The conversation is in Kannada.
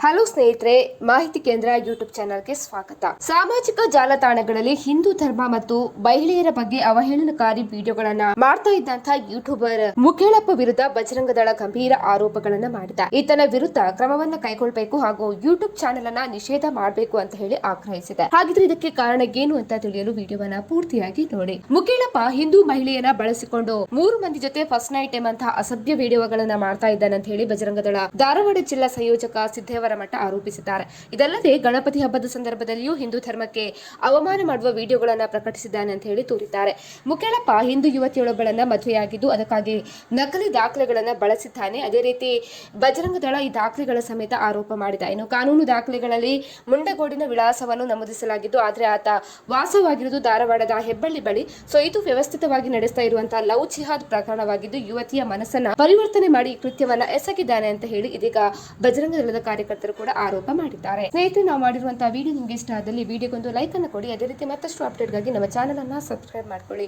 ಹಲೋ ಸ್ನೇಹಿತರೆ, ಮಾಹಿತಿ ಕೇಂದ್ರ ಯೂಟ್ಯೂಬ್ ಚಾನೆಲ್ಗೆ ಸ್ವಾಗತ. ಸಾಮಾಜಿಕ ಜಾಲತಾಣಗಳಲ್ಲಿ ಹಿಂದೂ ಧರ್ಮ ಮತ್ತು ಮಹಿಳೆಯರ ಬಗ್ಗೆ ಅವಹೇಳನಕಾರಿ ವಿಡಿಯೋಗಳನ್ನ ಮಾಡ್ತಾ ಇದ್ದಂತಹ ಯೂಟ್ಯೂಬರ್ ಮುಖೇಳಪ್ಪ ವಿರುದ್ಧ ಬಜರಂಗ ದಳ ಗಂಭೀರ ಆರೋಪಗಳನ್ನ ಮಾಡಿದೆ. ಈತನ ವಿರುದ್ಧ ಕ್ರಮವನ್ನ ಕೈಗೊಳ್ಳಬೇಕು ಹಾಗೂ ಯೂಟ್ಯೂಬ್ ಚಾನೆಲ್ ಅನ್ನ ನಿಷೇಧ ಮಾಡಬೇಕು ಅಂತ ಹೇಳಿ ಆಗ್ರಹಿಸಿದೆ. ಹಾಗಿದ್ರೆ ಇದಕ್ಕೆ ಕಾರಣ ಏನು ಅಂತ ತಿಳಿಯಲು ವಿಡಿಯೋವನ್ನ ಪೂರ್ತಿಯಾಗಿ ನೋಡಿ. ಮುಖೇಳಪ್ಪ ಹಿಂದೂ ಮಹಿಳೆಯನ್ನ ಬಳಸಿಕೊಂಡು 3 ಮಂದಿ ಜೊತೆ ಫಸ್ಟ್ ನೈಟ್ ಎಂಬಂತಹ ಅಸಭ್ಯ ವಿಡಿಯೋಗಳನ್ನ ಮಾಡ್ತಾ ಇದ್ದಾನೆ ಅಂತ ಹೇಳಿ ಬಜರಂಗ ದಳ ಧಾರವಾಡ ಜಿಲ್ಲಾ ಸಂಯೋಜಕ ಸಿದ್ದೇವರ ಮಠ ಆರೋಪಿಸಿದ್ದಾರೆ. ಇದಲ್ಲದೆ ಗಣಪತಿ ಹಬ್ಬದ ಸಂದರ್ಭದಲ್ಲಿಯೂ ಹಿಂದೂ ಧರ್ಮಕ್ಕೆ ಅವಮಾನ ಮಾಡುವ ವಿಡಿಯೋಗಳನ್ನ ಪ್ರಕಟಿಸಿದ್ದಾನೆ ಅಂತ ಹೇಳಿ ತೋರಿದ್ದಾರೆ. ಮುಖೇಳಪ್ಪ ಹಿಂದೂ ಯುವತಿಯೊಬ್ಬಳನ್ನ ಮದುವೆಯಾಗಿದ್ದು ಅದಕ್ಕಾಗಿ ನಕಲಿ ದಾಖಲೆಗಳನ್ನ ಬಳಸಿದ್ದಾನೆ. ಅದೇ ರೀತಿ ಬಜರಂಗ ದಳ ಈ ದಾಖಲೆಗಳ ಸಮೇತ ಆರೋಪ ಮಾಡಿದೆ. ಇನ್ನು ಕಾನೂನು ದಾಖಲೆಗಳಲ್ಲಿ ಮುಂಡಗೋಡಿನ ವಿಳಾಸವನ್ನು ನಮೂದಿಸಲಾಗಿದ್ದು ಆದರೆ ಆತ ವಾಸವಾಗಿರುವುದು ಧಾರವಾಡದ ಹೆಬ್ಬಳ್ಳಿ ಬಳಿ. ಸೊ ಇದು ವ್ಯವಸ್ಥಿತವಾಗಿ ನಡೆಸ್ತಾ ಇರುವಂತಹ ಲವ್ ಜಿಹಾದ್ ಪ್ರಕರಣವಾಗಿದ್ದು ಯುವತಿಯ ಮನಸ್ಸನ್ನ ಪರಿವರ್ತನೆ ಮಾಡಿ ಈ ಕೃತ್ಯವನ್ನ ಎಸಗಿದ್ದಾನೆ ಅಂತ ಹೇಳಿ ಇದೀಗ ಬಜರಂಗ ದಳದ ಕಾರ್ಯಕರ್ತರು ಕೂಡ ಆರೋಪ ಮಾಡಿದ್ದಾರೆ. ಸ್ನೇಹಿತರೆ, ನಾವು ಮಾಡಿರುವಂತಹ ವಿಡಿಯೋ ನಿಮಗೆ ಇಷ್ಟ ಆದಲ್ಲಿ ವಿಡಿಯೋಗೊಂದು ಲೈಕ್ ಅನ್ನು ಕೊಡಿ. ಅದೇ ರೀತಿ ಮತ್ತಷ್ಟು ಅಪ್ಡೇಟ್ಗಾಗಿ ನಮ್ಮ ಚಾನೆಲ್ ಅನ್ನ ಸಬ್ಸ್ಕ್ರೈಬ್ ಮಾಡ್ಕೊಳ್ಳಿ.